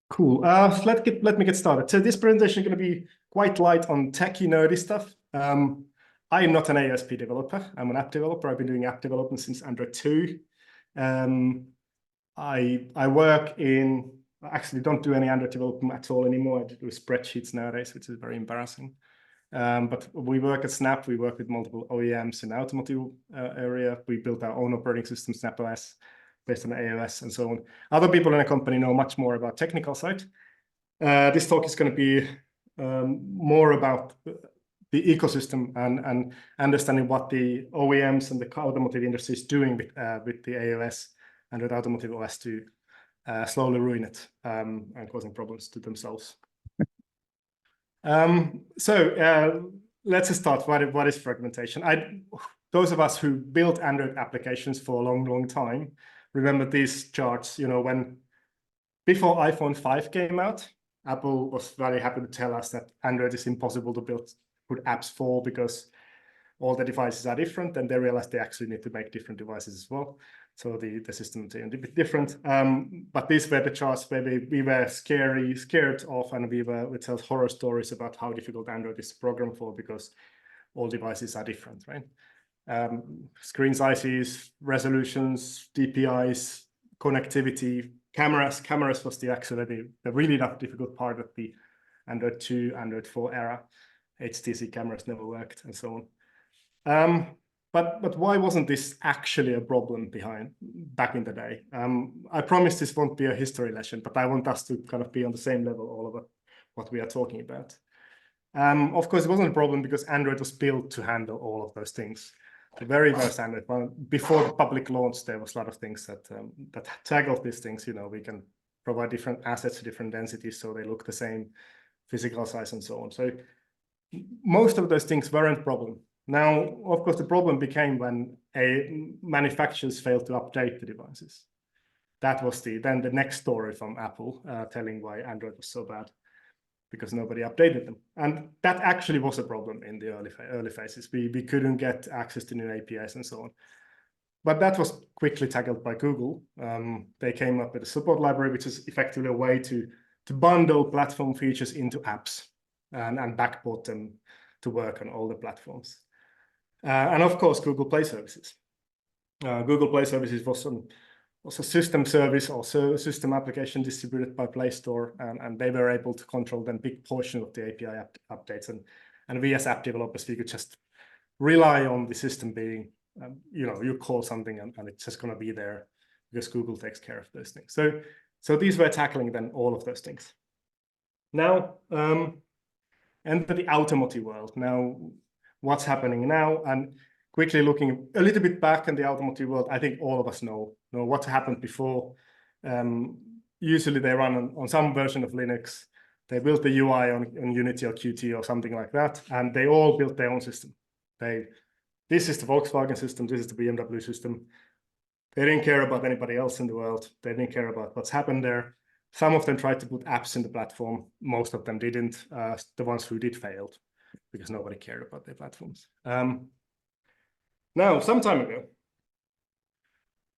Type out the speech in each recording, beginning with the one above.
Cool. Let me get started. So this presentation is going to be quite light on techie nerdy stuff. I am not an AOSP developer. I'm an app developer. I've been doing app development since Android 2. I work in, I actually don't do any Android development at all anymore. I do spreadsheets nowadays, which is very embarrassing. But we work at Snapp. We work with multiple OEMs in the automotive area. We built our own operating system, Snapp OS, based on AOS and so on. Other people in the company know much more about technical side. This talk is going to be more about the ecosystem and understanding what the OEMs and the automotive industry is doing with the AOS and with Automotive OS to slowly ruin it and causing problems to themselves. Let's start. What is fragmentation? Those of us who built Android applications for a long time remember these charts. You know, when before iPhone 5 came out, Apple was very happy to tell us that Android is impossible to put apps for because all the devices are different, and they realized they actually need to make different devices as well. So the system is a bit different. But these were the charts where we were scared of, and we tell horror stories about how difficult Android is to program for because all devices are different, right? Screen sizes, resolutions, DPIs, connectivity, cameras. Cameras was the really difficult part of the Android 2, Android 4 era. HTC cameras never worked and so on. But why wasn't this actually a problem back in the day? I promise this won't be a history lesson, but I want us to kind of be on the same level, all of what we are talking about. Of course, it wasn't a problem because Android was built to handle all of those things. The very first Android, before the public launch, there was a lot of things that tackled these things. You know, we can provide different assets, different densities, so they look the same, physical size, and so on. So most of those things weren't a problem. Now, of course, the problem became when manufacturers failed to update the devices. That was then the next story from Apple telling why Android was so bad, because nobody updated them. And that actually was a problem in the early phases. We couldn't get access to new APIs and so on. But that was quickly tackled by Google. They came up with a support library, which is effectively a way to bundle platform features into apps and backport them to work on all the platforms. And of course, Google Play Services. Google Play Services was a system service, also a system application distributed by Play Store, and they were able to control then big portion of the API updates. And we as app developers, we could just rely on the system being, you call something and it's just going to be there because Google takes care of those things. So these were tackling then all of those things. Now, enter the automotive world. Now, what's happening now? And quickly looking a little bit back in the automotive world, I think all of us know what happened before. Usually they run on some version of Linux. They built the UI on Unity or Qt or something like that, and they all built their own system. This is the Volkswagen system, this is the BMW system. They didn't care about anybody else in the world. They didn't care about what's happened there. Some of them tried to put apps in the platform. Most of them didn't. The ones who did failed because nobody cared about their platforms. Now, some time ago,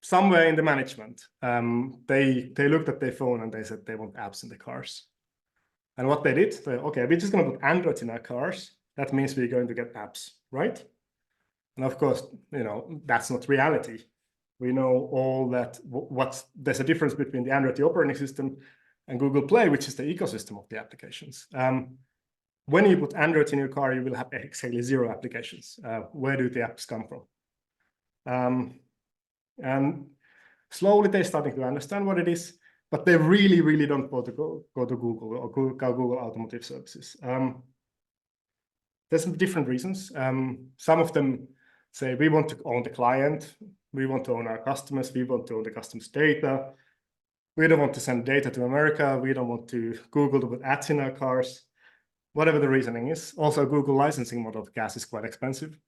somewhere in the management, they looked at their phone and they said they want apps in the cars. And what they did, okay, we're just going to put Android in our cars. That means we're going to get apps, right? And of course, that's not reality. We know all that there's a difference between the Android, the operating system, and Google Play, which is the ecosystem of the applications. When you put Android in your car, you will have exactly 0 applications. Where do the apps come from? And slowly they're starting to understand what it is, but they really don't want to go to Google or Google Automotive Services. There's some different reasons. Some of them say we want to own the client, we want to own our customers, we want to own the customers' data. We don't want to send data to America. We don't want to Google to put ads in our cars. Whatever the reasoning is. Also, Google licensing model of gas is quite expensive.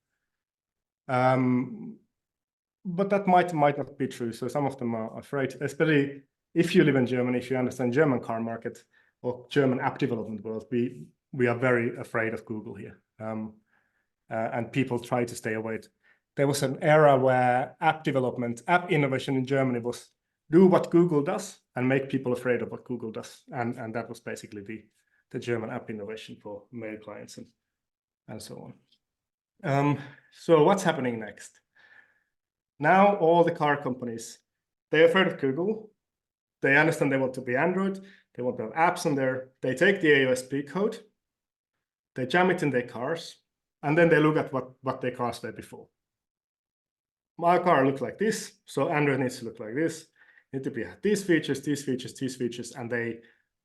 But that might not be true. So some of them are afraid, especially if you live in Germany, if you understand German car market or German app development world, we are very afraid of Google here. And people try to stay away. There was an era where app development, app innovation in Germany was do what Google does and make people afraid of what Google does. And that was basically the German app innovation for mail clients and so on. So what's happening next? Now all the car companies, they're afraid of Google. They understand they want to be Android. They want to have apps on there. They take the AOSP code, they jam it in their cars, and then they look at what their cars were before. My car looks like this, so Android needs to look like this. Need to be these features, these features, these features, and they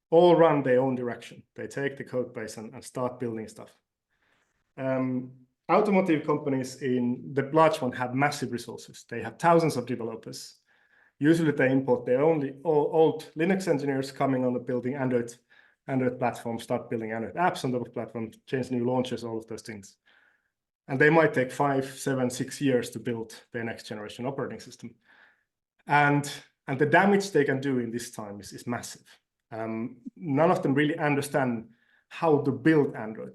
all run their own direction. They take the code base and start building stuff. Automotive companies in the large one have massive resources. They have thousands of developers. Usually they import their old Linux engineers coming on the building Android platform, start building Android apps on top of platform, change new launches, all of those things. And they might take 5, 7, 6 years to build their next generation operating system. And the damage they can do in this time is massive. None of them really understand how to build Android.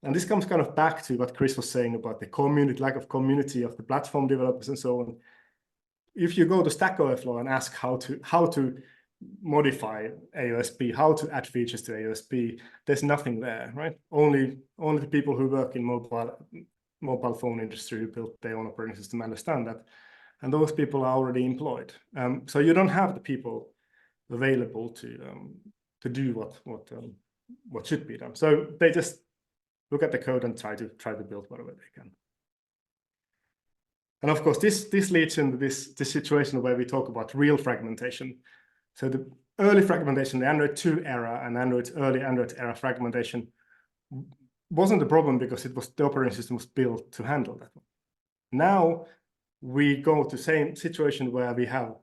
And this comes kind of back to what Chris was saying about the community, lack of community of the platform developers and so on. If you go to Stack Overflow and ask how to modify AOSP, how to add features to AOSP, there's nothing there, right? Only the people who work in mobile phone industry who built their own operating system understand that, and those people are already employed. So you don't have the people available to do what should be done. So they just look at the code and try to build whatever they can. And of course, this leads into this situation where we talk about real fragmentation. So the early fragmentation, the Android 2 era and early Android era fragmentation wasn't a problem because the operating system was built to handle that one. Now we go to the same situation where we have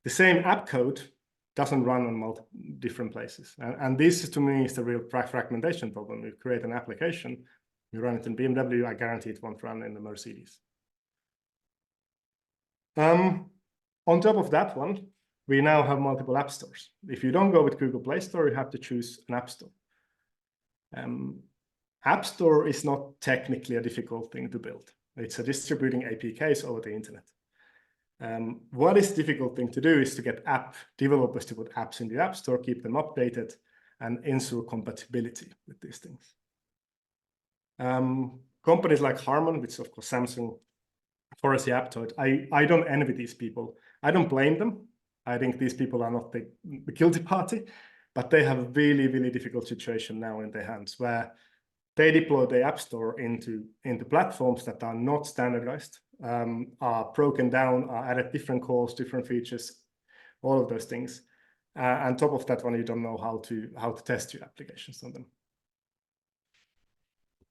the same app code doesn't run on multiple different places. And this, to me, is the real fragmentation problem. You create an application, you run it in BMW, I guarantee it won't run in the Mercedes. On top of that one, we now have multiple app stores. If you don't go with Google Play Store, you have to choose an app store. App Store is not technically a difficult thing to build. It's a distributing APKs over the internet. What is difficult thing to do is to get app developers to put apps in the App Store, keep them updated, and ensure compatibility with these things. Companies like Harman, which of course Samsung, Forest Aptoid, I don't envy these people. I don't blame them. I think these people are not the guilty party, but they have a really, really difficult situation now in their hands where they deploy the App Store into platforms that are not standardized, are broken down, are added different calls, different features, all of those things. On top of that one, you don't know how to test your applications on them.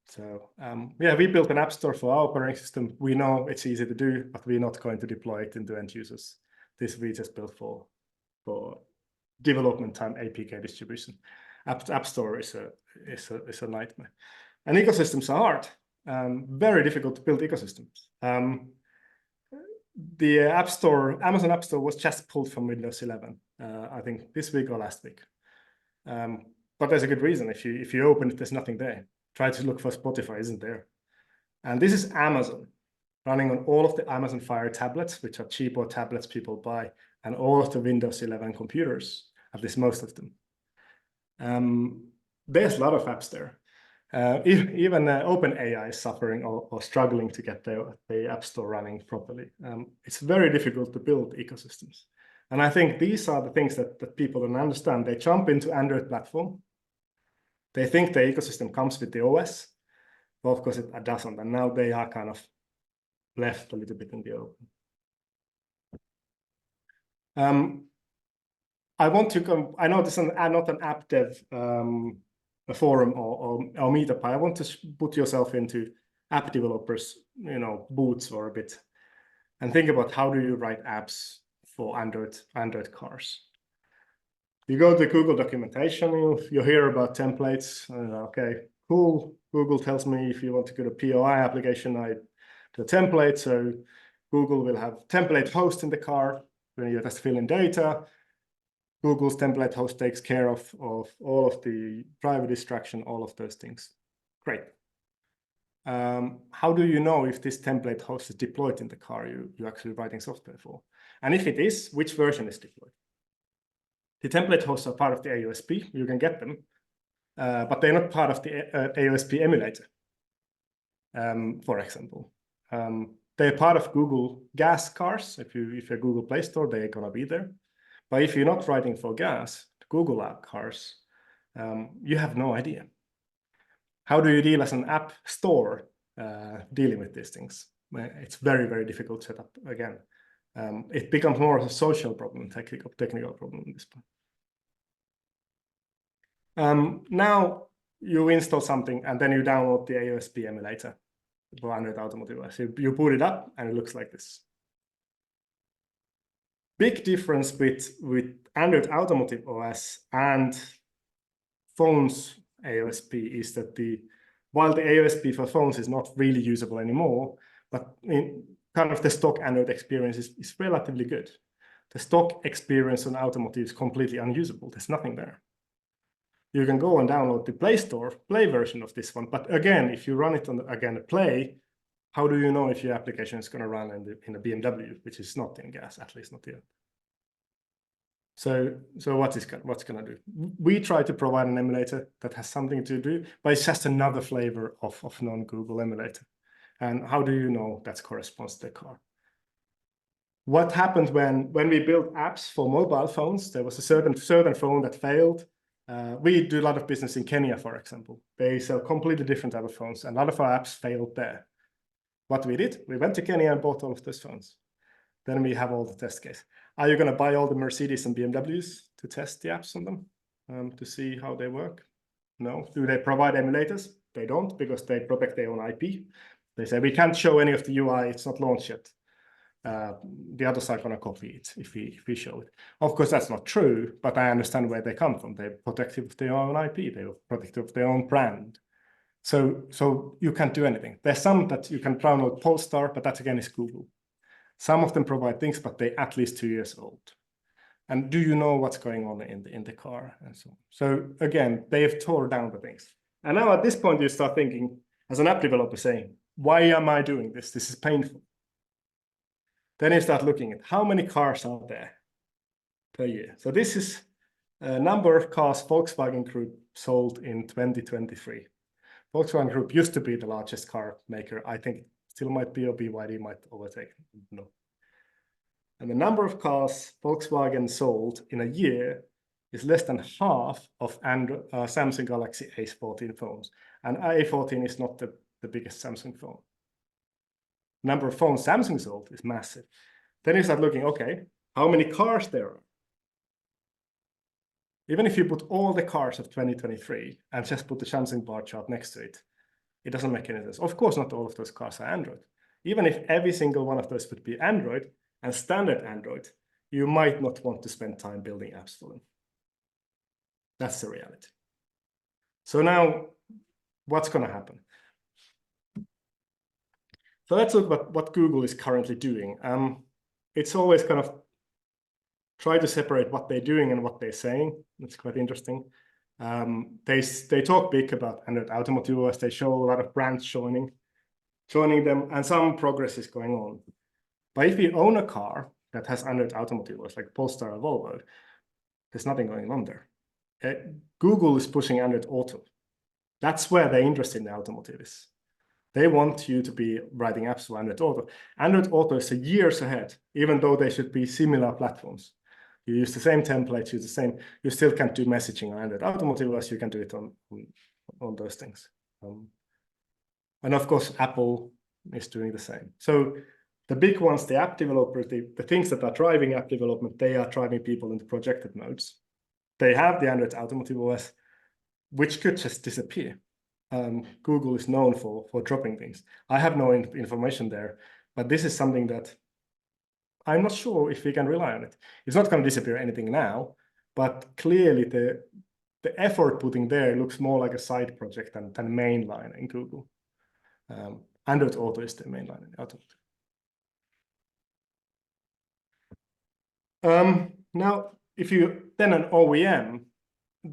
So yeah, we built an app store for our operating system. We know it's easy to do, but we're not going to deploy it into end users. This we just built for development time APK distribution. App store is a nightmare. And ecosystems are hard, very difficult to build ecosystems. The App Store, Amazon App Store was just pulled from Windows 11, I think this week or last week. But there's a good reason. If you open it, there's nothing there. Try to look for Spotify, isn't there? And this is Amazon running on all of the Amazon Fire tablets, which are cheaper tablets people buy, and all of the Windows 11 computers, at least most of them. There's a lot of apps there. Even OpenAI is suffering or struggling to get the App Store running properly. It's very difficult to build ecosystems. And I think these are the things that people don't understand. They jump into Android platform. They think the ecosystem comes with the OS. Well, of course, it doesn't. And now they are kind of left a little bit in the open. I want to I know this is not an app dev a forum or meetup. I want to put yourself into app developers, boots for a bit, and think about how do you write apps for Android cars. You go to Google documentation, you hear about templates. Okay, cool. Google tells me if you want to get a POI application, I do a template. So Google will have template host in the car when you just fill in data. Google's template host takes care of all of the private extraction, all of those things. Great. How do you know if this template host is deployed in the car you're actually writing software for? And if it is, which version is deployed? The template hosts are part of the AOSP. You can get them, but they're not part of the AOSP emulator, for example. They're part of Google gas cars. If you're Google Play Store, they're going to be there. But if you're not writing for gas, Google app cars, you have no idea. How do you deal as an app store dealing with these things? It's very, very difficult setup again. It becomes more of a social problem, technical problem at this point. Now you install something and then you download the AOSP emulator for Android Automotive OS. You boot it up and it looks like this. Big difference with Android Automotive OS and phones AOSP is that while the AOSP for phones is not really usable anymore, but kind of the stock Android experience is relatively good. The stock experience on Automotive is completely unusable. There's nothing there. You can go and download the Play Store Play version of this one, but again, if you run it on a Play, how do you know if your application is going to run in a BMW, which is not in gas, at least not yet? So what's going to do? We try to provide an emulator that has something to do, but it's just another flavor of non-Google emulator. And how do you know that corresponds to the car? What happened when we built apps for mobile phones? There was a certain phone that failed. We do a lot of business in Kenya, for example. They sell completely different type of phones, and a lot of our apps failed there. What we did, we went to Kenya and bought all of those phones. Then we have all the test case. Are you going to buy all the Mercedes and BMWs to test the apps on them to see how they work? No. Do they provide emulators? They don't, because they protect their own IP. They say, we can't show any of the UI, it's not launched yet. The others are going to copy it if we show it. Of course, that's not true, but I understand where they come from. They're protective of their own IP, they're protective of their own brand. So you can't do anything. There's some that you can download Polestar, but that again is Google. Some of them provide things, but they're at least 2 years old. And do you know what's going on in the car and so on? So again, they've torn down the things. And now at this point, you start thinking, as an app developer, saying, why am I doing this? This is painful. Then you start looking at how many cars are there per year. So this is a number of cars Volkswagen Group sold in 2023. Volkswagen Group used to be the largest car maker. I think still might be, or BYD might overtake. No. And the number of cars Volkswagen sold in a year is less than half of Samsung Galaxy A14 phones. And A14 is not the biggest Samsung phone. Number of phones Samsung sold is massive. Then you start looking, okay, how many cars there are? Even if you put all the cars of 2023 and just put the Samsung bar chart next to it, it doesn't make any sense. Of course, not all of those cars are Android. Even if every single one of those would be Android and standard Android, you might not want to spend time building apps for them. That's the reality. So now, what's going to happen? So let's look at what Google is currently doing. It's always kind of try to separate what they're doing and what they're saying. It's quite interesting. They talk big about Android Automotive OS. They show a lot of brands joining them, and some progress is going on. But if you own a car that has Android Automotive OS, like Polestar or Volvo, there's nothing going on there. Google is pushing Android Auto. That's where their interest in the automotive is. They want you to be writing apps for Android Auto. Android Auto is years ahead, even though they should be similar platforms. You use the same templates, you still can't do messaging on Android Automotive OS, you can do it on those things. And of course, Apple is doing the same. So the big ones, the app developers, the things that are driving app development, they are driving people into projected modes. They have the Android Automotive OS, which could just disappear. Google is known for dropping things. I have no information there, but this is something that I'm not sure if we can rely on it. It's not going to disappear anything now, but clearly the effort putting there looks more like a side project than mainline in Google. Android Auto is the mainline in Automotive. Now, if you then an OEM,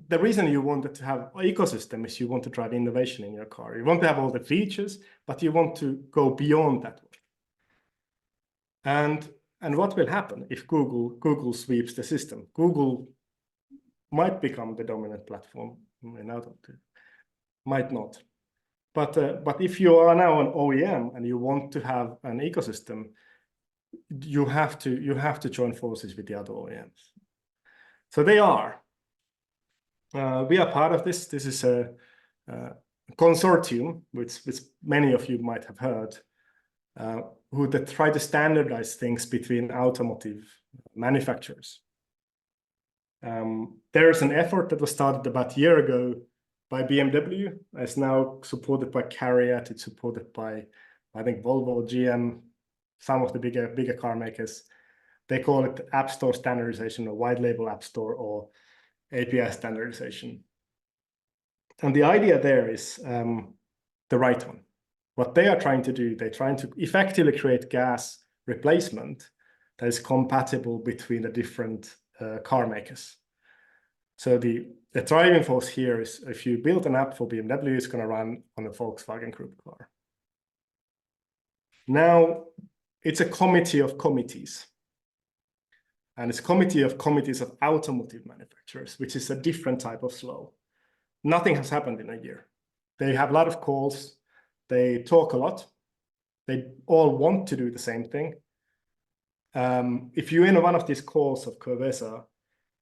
the reason you wanted to have an ecosystem is you want to drive innovation in your car. You want to have all the features, but you want to go beyond that one. And what will happen if Google sweeps the system? Google might become the dominant platform in automotive, might not. But if you are now an OEM and you want to have an ecosystem, you have to join forces with the other OEMs. So they are. We are part of this. This is a consortium, which many of you might have heard, who try to standardize things between automotive manufacturers. There is an effort that was started about a year ago by BMW. It's now supported by CARIAD. It's supported by, I think, Volvo, GM, some of the bigger car makers. They call it App Store standardization or white label App Store or API standardization. And the idea there is the right one. What they are trying to do, they're trying to effectively create gas replacement that is compatible between the different car makers. So the driving force here is if you build an app for BMW, it's going to run on a Volkswagen Group car. Now, it's a committee of committees. And it's a committee of committees of automotive manufacturers, which is a different type of slow. Nothing has happened in a year. They have a lot of calls. They talk a lot. They all want to do the same thing. If you're in one of these calls of Curvesa,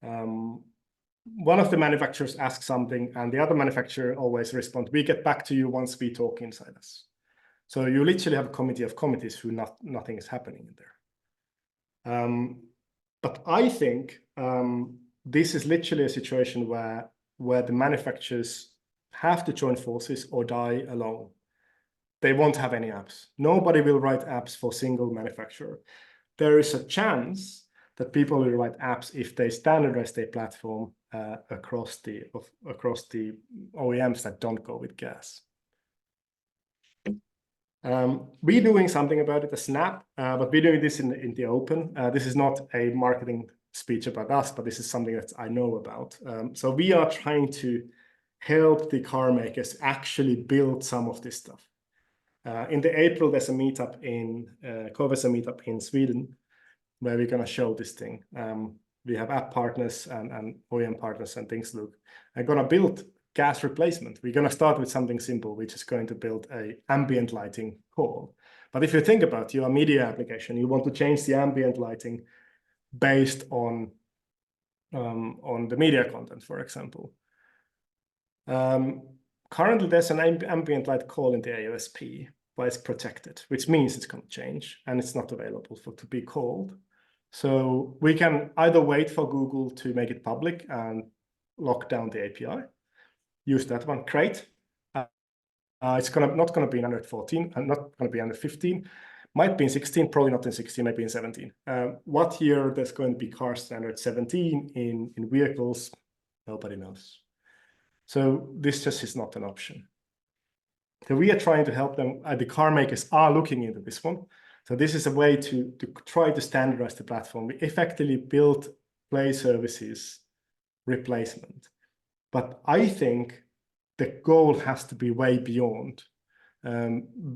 one of the manufacturers asks something and the other manufacturer always responds, we get back to you once we talk inside us. So you literally have a committee of committees who nothing is happening in there. But I think this is literally a situation where the manufacturers have to join forces or die alone. They won't have any apps. Nobody will write apps for single manufacturer. There is a chance that people will write apps if they standardize their platform across the OEMs that don't go with gas. We're doing something about it, a Snapp, but we're doing this in the open. This is not a marketing speech about us, but this is something that I know about. So we are trying to help the car makers actually build some of this stuff. In the April, there's a meetup in Curvesa meetup in Sweden, where we're going to show this thing. We have app partners and OEM partners and things. Look, I'm going to build gas replacement. We're going to start with something simple, which is going to build a ambient lighting call. But if you think about your media application, you want to change the ambient lighting based on the media content, for example. Currently, there's an ambient light call in the AOSP, but it's protected, which means it's going to change and it's not available to be called. So we can either wait for Google to make it public and lock down the API, use that one, great. It's not going to be in Android 14 and not going to be under 15. Might be in 16, probably not in 16, maybe in 17. What year there's going to be car standard 17 in vehicles, nobody knows. So this just is not an option. So we are trying to help them. The car makers are looking into this one. So this is a way to try to standardize the platform. We effectively built Play Services replacement. But I think the goal has to be way beyond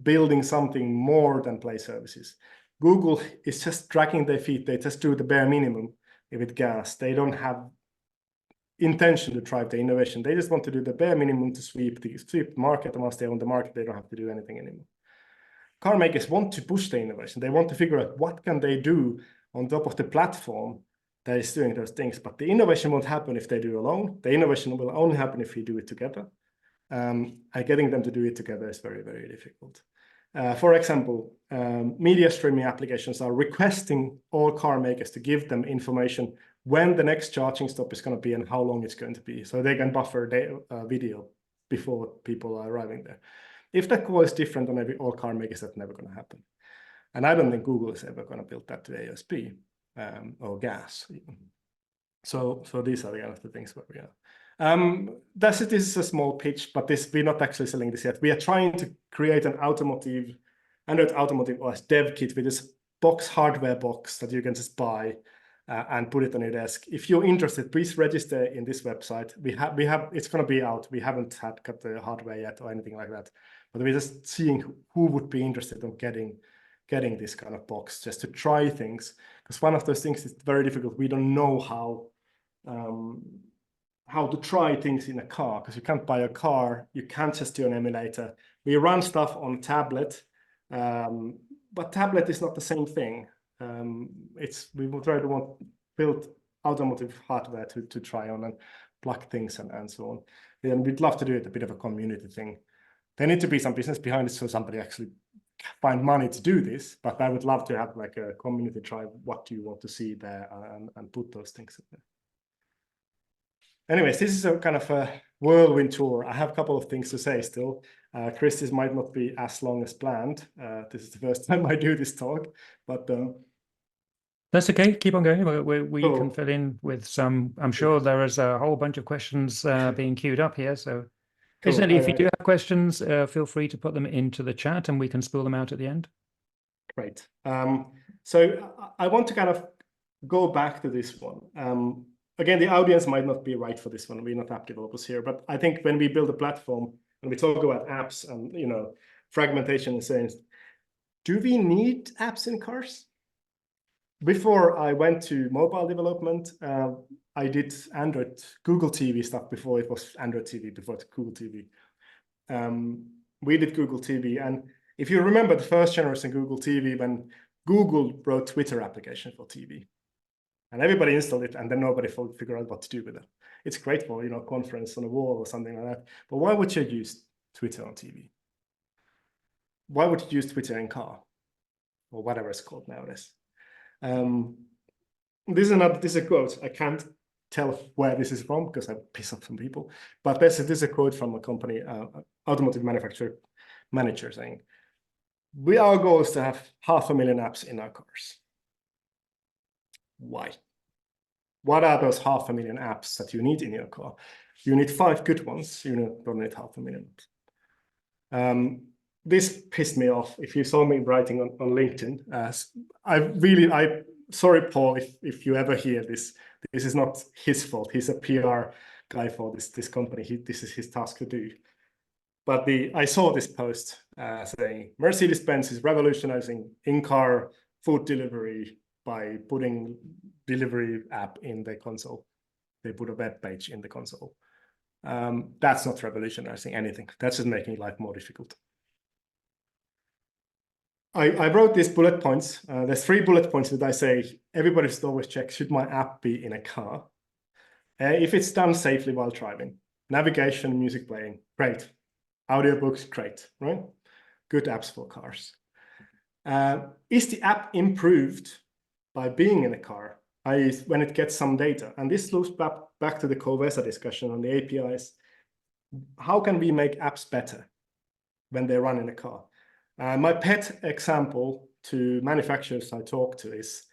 building something more than Play Services. Google is just dragging their feet. They just do the bare minimum with gas. They don't have intention to drive the innovation. They just want to do the bare minimum to sweep the market. And once they own the market, they don't have to do anything anymore. Car makers want to push the innovation. They want to figure out what can they do on top of the platform that is doing those things. But the innovation won't happen if they do alone. The innovation will only happen if we do it together. And getting them to do it together is very, very difficult. For example, media streaming applications are requesting all car makers to give them information when the next charging stop is going to be and how long it's going to be, so they can buffer their video before people are arriving there. If that call is different on all car makers, that's never going to happen. And I don't think Google is ever going to build that to AOSP or gas. So these are the kind of the things where we are. This is a small pitch, but we're not actually selling this yet. We are trying to create an Android Automotive OS dev kit with this hardware box that you can just buy and put it on your desk. If you're interested, please register in this website. It's going to be out. We haven't got the hardware yet or anything like that, but we're just seeing who would be interested in getting this kind of box just to try things. because one of those things is very difficult. We don't know how to try things in a car, because you can't buy a car, you can't just do an emulator. We run stuff on tablet, but tablet is not the same thing. We will try to build automotive hardware to try on and plug things and so on. And we'd love to do it a bit of a community thing. There need to be some business behind it, so somebody actually find money to do this, but I would love to have like a community try what do you want to see there and put those things in there. Anyways, this is a kind of a whirlwind tour. I have a couple of things to say still. Chris, this might not be as long as planned. This is the first time I do this talk, but that's okay. Keep on going. We can fill in with some. I'm sure there is a whole bunch of questions being queued up here. So, incidentally, if you do have questions, feel free to put them into the chat, and we can spill them out at the end. Great. So I want to kind of go back to this one. Again, the audience might not be right for this one. We're not app developers here, but I think when we build a platform and we talk about apps and fragmentation and saying, do we need apps in cars? Before I went to mobile development, I did Android, Google TV stuff before it was Android TV, before it's Google TV. We did Google TV, and if you remember the first generation Google TV, when Google wrote Twitter application for TV. And everybody installed it, and then nobody figured out what to do with it. It's great for, conference on a wall or something like that. But why would you use Twitter on TV? Why would you use Twitter in car? Or whatever it's called nowadays. This is a quote. I can't tell where this is from because I piss off some people. But this is a quote from a company, automotive manufacturer manager saying, our goal is to have 500,000 apps in our cars. Why? What are those 500,000 apps that you need in your car? You need 5 good ones. You don't need 500,000. This pissed me off. If you saw me writing on LinkedIn, sorry, Paul, if you ever hear this, this is not his fault. He's a PR guy for this company. This is his task to do. But I saw this post saying Mercedes-Benz is revolutionizing in-car food delivery by putting delivery app in the console. They put a web page in the console. That's not revolutionizing anything. That's just making life more difficult. I wrote these bullet points. There's 3 bullet points that I say, everybody should always check, should my app be in a car? If it's done safely while driving. Navigation, music playing, great. Audiobooks, great, right? Good apps for cars. Is the app improved by being in a car, i.e. when it gets some data? And this loops back to the COVESA discussion on the APIs. How can we make apps better when they run in a car? My pet example to manufacturers I talk to is,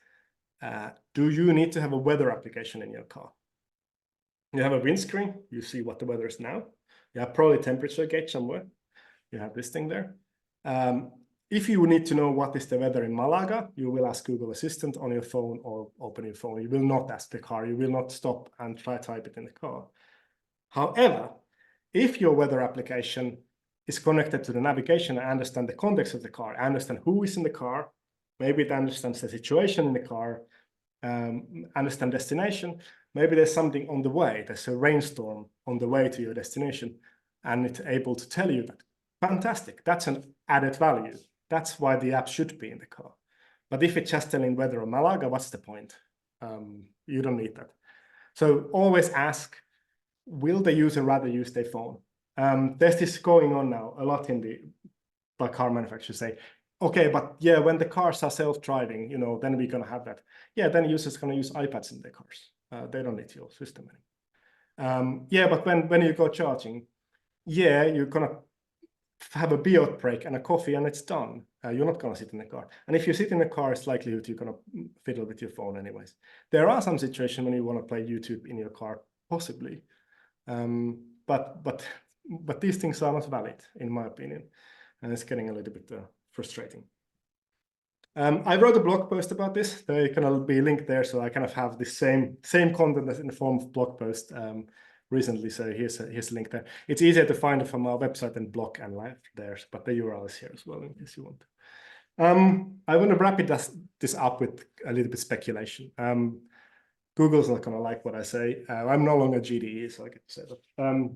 do you need to have a weather application in your car? You have a windscreen, you see what the weather is now. You have probably temperature gauge somewhere. You have this thing there. If you need to know what is the weather in Malaga, you will ask Google Assistant on your phone or open your phone. You will not ask the car. You will not stop and try to type it in the car. However, if your weather application is connected to the navigation and understand the context of the car, understand who is in the car, maybe it understands the situation in the car, understand destination, maybe there's something on the way, there's a rainstorm on the way to your destination, and it's able to tell you that. Fantastic, that's an added value. That's why the app should be in the car. But if it's just telling weather or Malaga, what's the point? You don't need that. So always ask, will the user rather use their phone? There's this going on now a lot by car manufacturers say, okay, but yeah, when the cars are self-driving, then we're going to have that. Yeah, then users are going to use iPads in their cars. They don't need your system anymore. Yeah, but when you go charging, yeah, you're going to have a BOT break and a coffee and it's done. You're not going to sit in the car. And if you sit in the car, it's likelihood you're going to fiddle with your phone anyways. There are some situations when you want to play YouTube in your car, possibly. But these things are not valid, in my opinion. And it's getting a little bit frustrating. I wrote a blog post about this. They're going to be linked there. So I kind of have the same content as in the form of blog post recently. So here's a link there. It's easier to find it from our website than blog and live there, but the URL is here as well in case you want. I want to wrap this up with a little bit of speculation. Google's not going to like what I say. I'm no longer GDE, so I get to say that.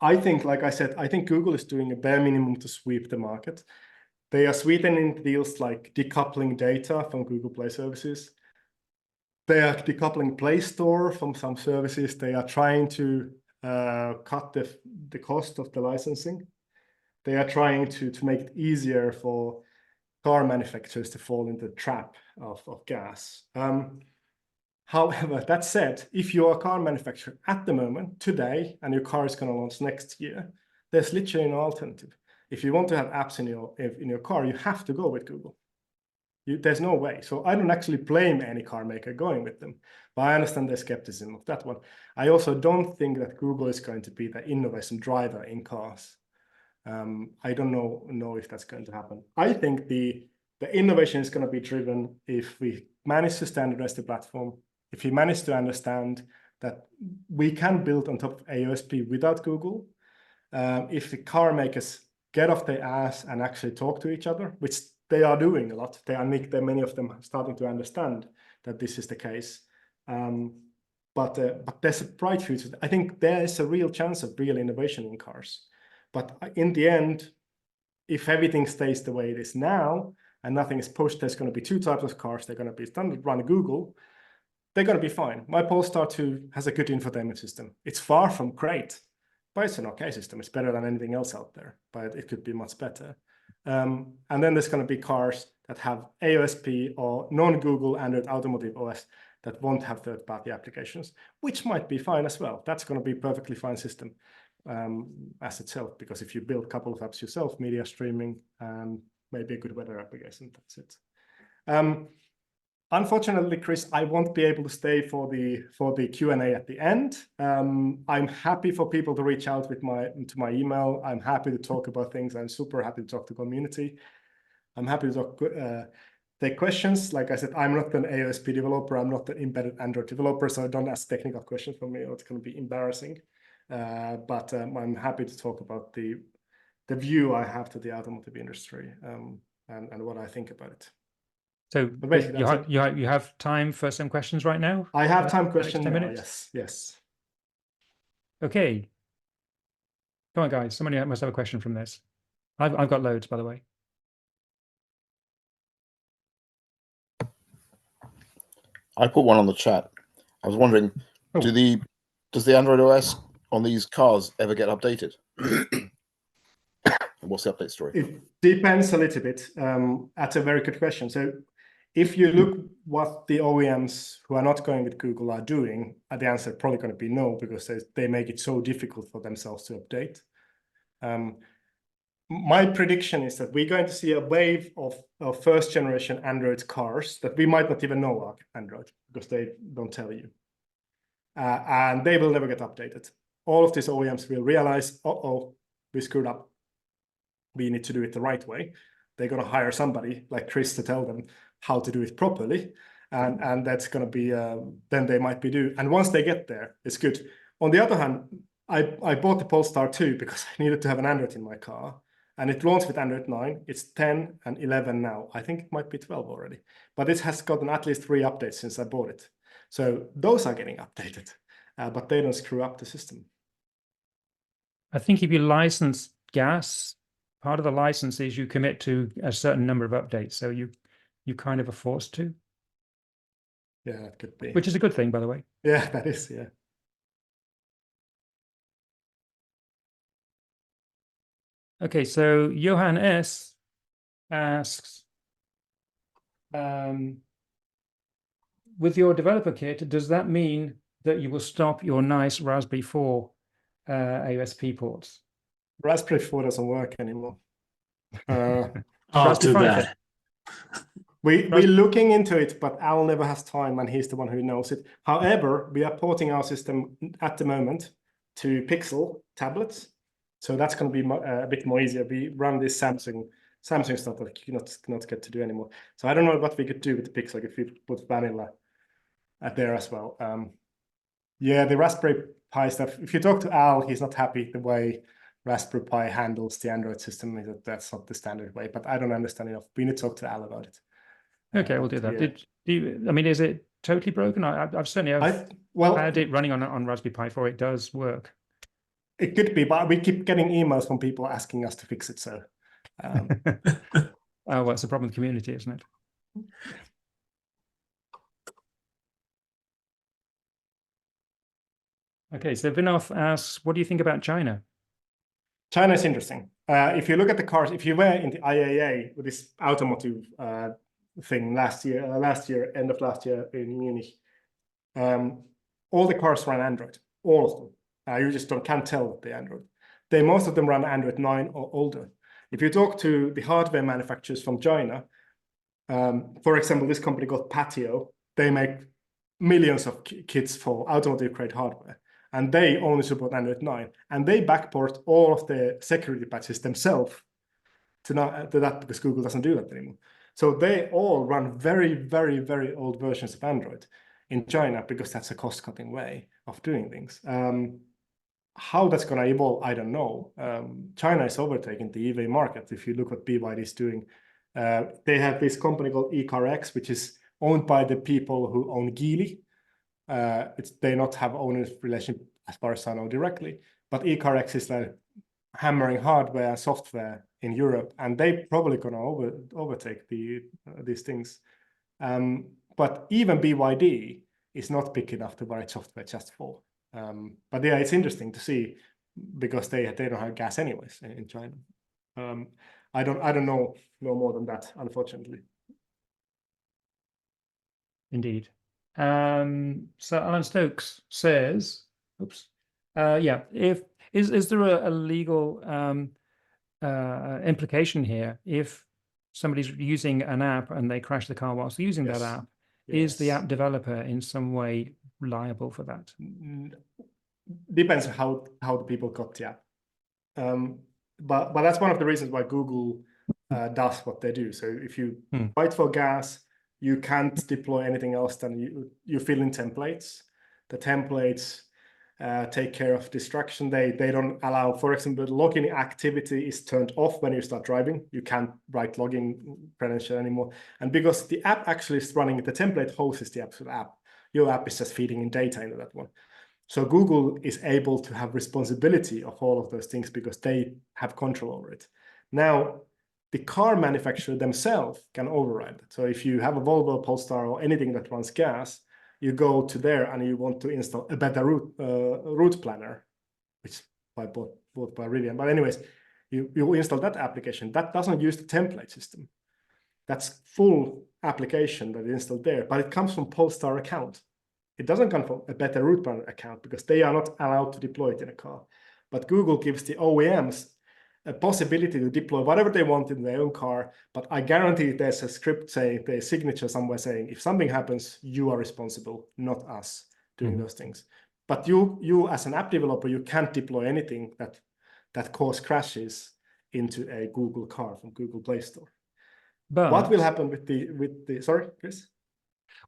I think, like I said, I think Google is doing a bare minimum to sweep the market. They are sweetening deals like decoupling data from Google Play services. They are decoupling Play Store from some services. They are trying to cut the cost of the licensing. They are trying to make it easier for car manufacturers to fall into the trap of gas. However, that said, if you're a car manufacturer at the moment, today, and your car is going to launch next year, there's literally no alternative. If you want to have apps in your car, you have to go with Google. There's no way. So I don't actually blame any car maker going with them, but I understand the skepticism of that one. I also don't think that Google is going to be the innovation driver in cars. I don't know if that's going to happen. I think the innovation is going to be driven if we manage to standardize the platform, if we manage to understand that we can build on top of AOSP without Google, if the car makers get off their ass and actually talk to each other, which they are doing a lot. Many of them are starting to understand that this is the case. But there's a bright future. I think there is a real chance of real innovation in cars. But in the end, if everything stays the way it is now and nothing is pushed, there's going to be two types of cars. They're going to be standard run Google. They're going to be fine. My Polestar 2 has a good infotainment system. It's far from great, but it's an okay system. It's better than anything else out there, but it could be much better. And then there's going to be cars that have AOSP or non-Google Android Automotive OS that won't have third-party applications, which might be fine as well. That's going to be a perfectly fine system as itself, because if you build a couple of apps yourself, media streaming, maybe a good weather application, that's it. Unfortunately, Chris, I won't be able to stay for the Q&A at the end. I'm happy for people to reach out to my email. I'm happy to talk about things. I'm super happy to talk to community. I'm happy to talk, take questions. Like I said, I'm not an AOSP developer. I'm not an embedded Android developer, so don't ask technical questions from me, or it's going to be embarrassing. But I'm happy to talk about the view I have to the automotive industry and what I think about it. So you have time for some questions right now? I have time for questions now, minutes? Yes. Okay. Come on, guys. Somebody must have a question from this. I've got loads, by the way. I put one on the chat. I was wondering, does the Android OS on these cars ever get updated? What's the update story? It depends a little bit. That's a very good question. So if you look what the OEMs who are not going with Google are doing, the answer is probably going to be no, because they make it so difficult for themselves to update. My prediction is that we're going to see a wave of first generation Android cars that we might not even know are Android, because they don't tell you. And they will never get updated. All of these OEMs will realize, we screwed up. We need to do it the right way. They're going to hire somebody like Chris to tell them how to do it properly. And that's going to be, then they might be due. And once they get there, it's good. On the other hand, I bought the Polestar 2 because I needed to have an Android in my car. And it launched with Android 9. It's 10 and 11 now. I think it might be 12 already. But it has gotten at least 3 updates since I bought it. So those are getting updated, but they don't screw up the system. I think if you license gas, part of the license is you commit to a certain number of updates. So you kind of are forced to. Yeah, that could be. Which is a good thing, by the way. Yeah, that is, yeah. Okay, so Johan S asks, with your developer kit, does that mean that you will stop your nice Raspberry 4 AOSP ports? Raspberry 4 doesn't work anymore. After that. We're looking into it, but Al never has time, and he's the one who knows it. However, we are porting our system at the moment to Pixel tablets. So that's going to be a bit more easier. We run this Samsung stuff that you not get to do anymore. So I don't know what we could do with the Pixel if we put vanilla there as well. Yeah, the Raspberry Pi stuff. If you talk to Al, he's not happy the way Raspberry Pi handles the Android system. That's not the standard way, but I don't understand enough. We need to talk to Al about it. Okay, we'll do that. Yeah. I mean, is it totally broken? I've certainly had it running on Raspberry Pi 4. It does work. It could be, but we keep getting emails from people asking us to fix it. So, oh, well, it's a problem with the community, isn't it? Okay, so Vinod asks, what do you think about China? China is interesting. If you look at the cars, if you were in the IAA with this automotive thing last year, end of last year in Munich, all the cars run Android, all of them. You just can't tell that they're Android. Most of them run Android 9 or older. If you talk to the hardware manufacturers from China, for example, this company called Patio, they make millions of kits for automotive grade hardware, and they only support Android 9, and they backport all of the security patches themselves to that because Google doesn't do that anymore. So they all run very, very, very old versions of Android in China because that's a cost-cutting way of doing things. How that's going to evolve, I don't know. China is overtaking the EV market. If you look what BYD is doing, they have this company called incar, which is owned by the people who own Geely. They not have owner's relationship as far as I know directly, but incar is like hammering hardware and software in Europe, and they probably going to overtake these things. But even BYD is not big enough to write software just for. But yeah, it's interesting to see because they don't have gas anyways in China. I don't know more than that, unfortunately. Indeed. So Alan Stokes says, oops, yeah, is there a legal implication here if somebody's using an app and they crash the car whilst using that app? Is the app developer in some way liable for that? Depends how the people got the app. But that's one of the reasons why Google does what they do. So if you fight for gas, you can't deploy anything else than you fill in templates. The templates take care of distraction. They don't allow, for example, login activity is turned off when you start driving. You can't write login credential anymore. And because the app actually is running, the template hosts the actual app. Your app is just feeding in data into that one. So Google is able to have responsibility of all of those things because they have control over it. Now, the car manufacturer themselves can override it. So if you have a Volvo, Polestar, or anything that runs gas, you go to there and you want to install a better route planner, which bought by Rivian. But anyways, you install that application. That doesn't use the template system. That's full application that is installed there, but it comes from Polestar account. It doesn't come from a better route planner account because they are not allowed to deploy it in a car. But Google gives the OEMs a possibility to deploy whatever they want in their own car, but I guarantee there's a script saying, there's a signature somewhere saying, if something happens, you are responsible, not us doing those things. But you as an app developer, you can't deploy anything that cause crashes into a Google car from Google Play Store. But what will happen with the sorry, Chris?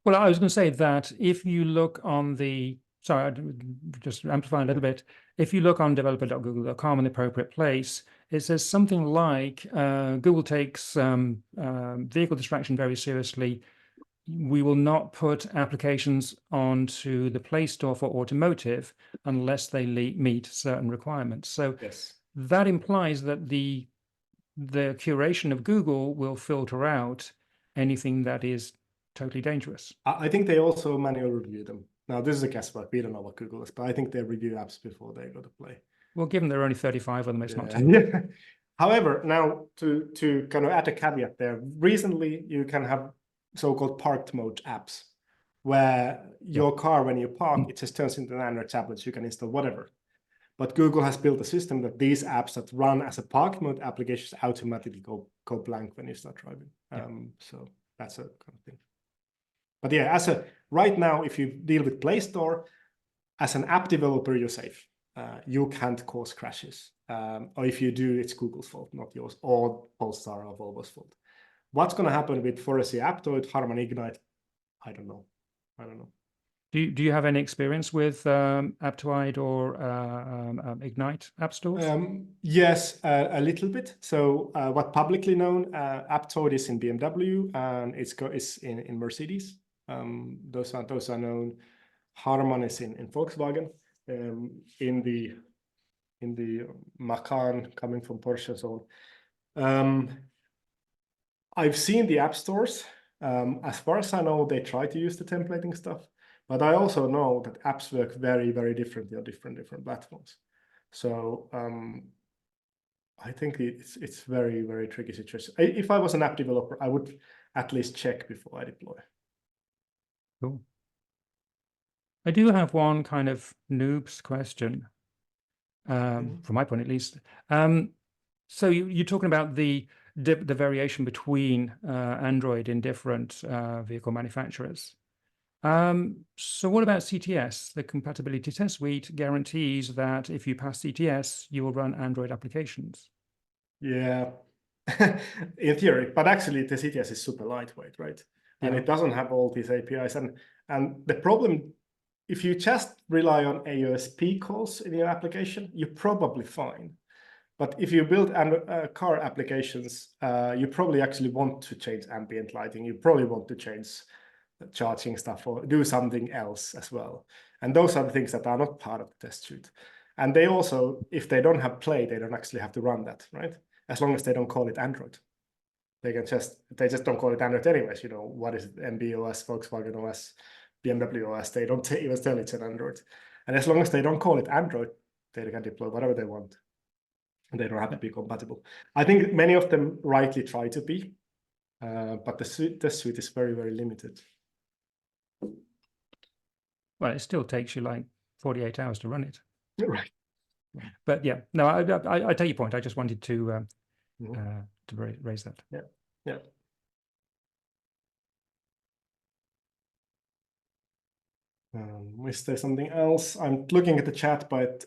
Well, I was going to say that if you look on the, sorry, I'd just amplify a little bit. If you look on developer.google.com in the appropriate place, it says something like Google takes vehicle distraction very seriously. We will not put applications onto the Play Store for automotive unless they meet certain requirements. So that implies that the curation of Google will filter out anything that is totally dangerous. I think they also manually review them. Now, this is a guesswork. We don't know what Google is, but I think they review apps before they go to play. Well, given there are only 35 of them, it's not. However, now to kind of add a caveat there, recently you can have so-called parked mode apps where your car, when you park, it just turns into an Android tablet. So you can install whatever. But Google has built a system that these apps that run as a park mode applications automatically go blank when you start driving. So that's a kind of thing. But yeah, right now, if you deal with Play Store, as an app developer, you're safe. You can't cause crashes. Or if you do, it's Google's fault, not yours, or Polestar or Volvo's fault. What's going to happen with Forestry Aptoid, Harman Ignite? I don't know. Do you have any experience with Aptoide or Ignite app stores? Yes, a little bit. So what publicly known, Aptoide is in BMW and it's in Mercedes. Those are known. Harman is in Volkswagen. In the Macan coming from Porsche and so on. I've seen the app stores. As far as I know, they try to use the templating stuff. But I also know that apps work very, very differently on different platforms. So I think it's very, very tricky situation. If I was an app developer, I would at least check before I deploy. Cool. I do have one kind of noobs question, from my point at least. So you're talking about the variation between Android in different vehicle manufacturers. So what about CTS? The compatibility test suite guarantees that if you pass CTS, you will run Android applications. Yeah, in theory, but actually the CTS is super lightweight, right? And it doesn't have all these APIs. And the problem, if you just rely on AOSP calls in your application, you're probably fine. But if you build car applications, you probably actually want to change ambient lighting. You probably want to change charging stuff or do something else as well. And those are the things that are not part of the test suite. And they also, if they don't have Play, they don't actually have to run that, right? As long as they don't call it Android. They just don't call it Android anyways. You know, what is it? MB OS, Volkswagen OS, BMW OS, they don't even tell it's an Android. And as long as they don't call it Android, they can deploy whatever they want. And they don't have to be compatible. I think many of them rightly try to be, but the suite is very, very limited. Well, it still takes you like 48 hours to run it. Right. But yeah, no, I take your point. I just wanted to raise that. Yeah, yeah. Is there something else? I'm looking at the chat, but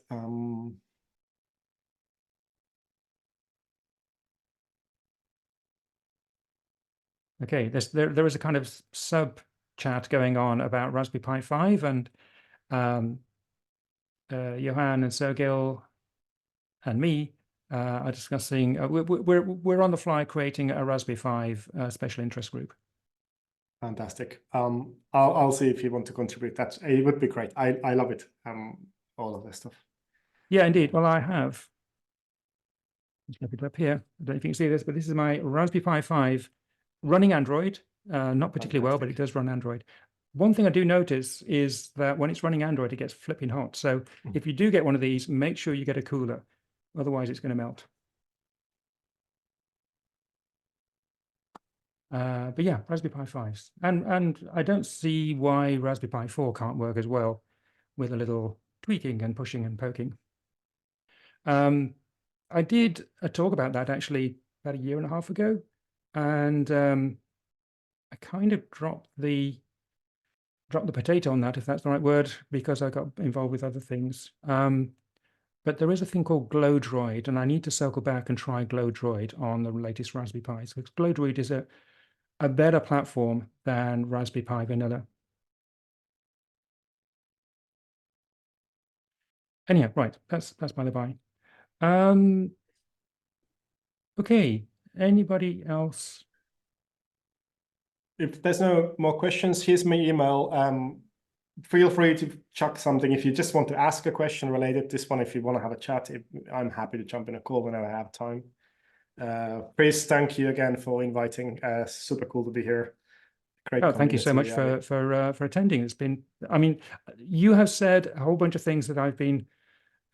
okay, there is a kind of sub chat going on about Raspberry Pi 5, and Johan and Sergil and me are discussing. We're on the fly creating a Raspberry 5 special interest group. Fantastic. I'll see if you want to contribute. It would be great. I love it. All of this stuff. Yeah, indeed. Well, I have. Let's flip it up here. I don't know if you can see this, but this is my Raspberry Pi 5 running Android. Not particularly well, but it does run Android. One thing I do notice is that when it's running Android, it gets flipping hot. So if you do get one of these, make sure you get a cooler. Otherwise, it's going to melt. But yeah, Raspberry Pi 5s. And I don't see why Raspberry Pi 4 can't work as well with a little tweaking and pushing and poking. I did a talk about that actually about a year and a half ago. And I kind of dropped the potato on that, if that's the right word, because I got involved with other things. But there is a thing called GlowDroid, and I need to circle back and try GlowDroid on the latest Raspberry Pi. So GlowDroid is a better platform than Raspberry Pi Vanilla. Anyhow, right, that's by the by. Okay, anybody else? If there's no more questions, here's my email. Feel free to chuck something if you just want to ask a question related to this one. If you want to have a chat, I'm happy to jump in a call whenever I have time. Chris, thank you again for inviting. Super cool to be here. Great. Oh, thank you so much for attending. It's been, I mean, you have said a whole bunch of things that I've been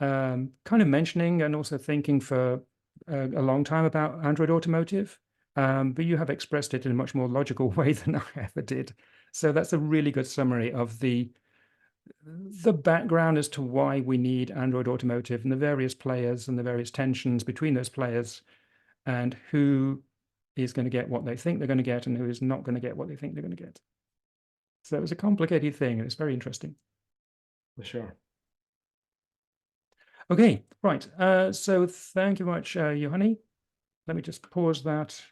kind of mentioning and also thinking for a long time about Android Automotive. But you have expressed it in a much more logical way than I ever did. So that's a really good summary of the background as to why we need Android Automotive and the various players and the various tensions between those players and who is going to get what they think they're going to get and who is not going to get what they think they're going to get. So it's a complicated thing and it's very interesting. For sure. Okay, right. So thank you much, Juhani. Let me just pause that.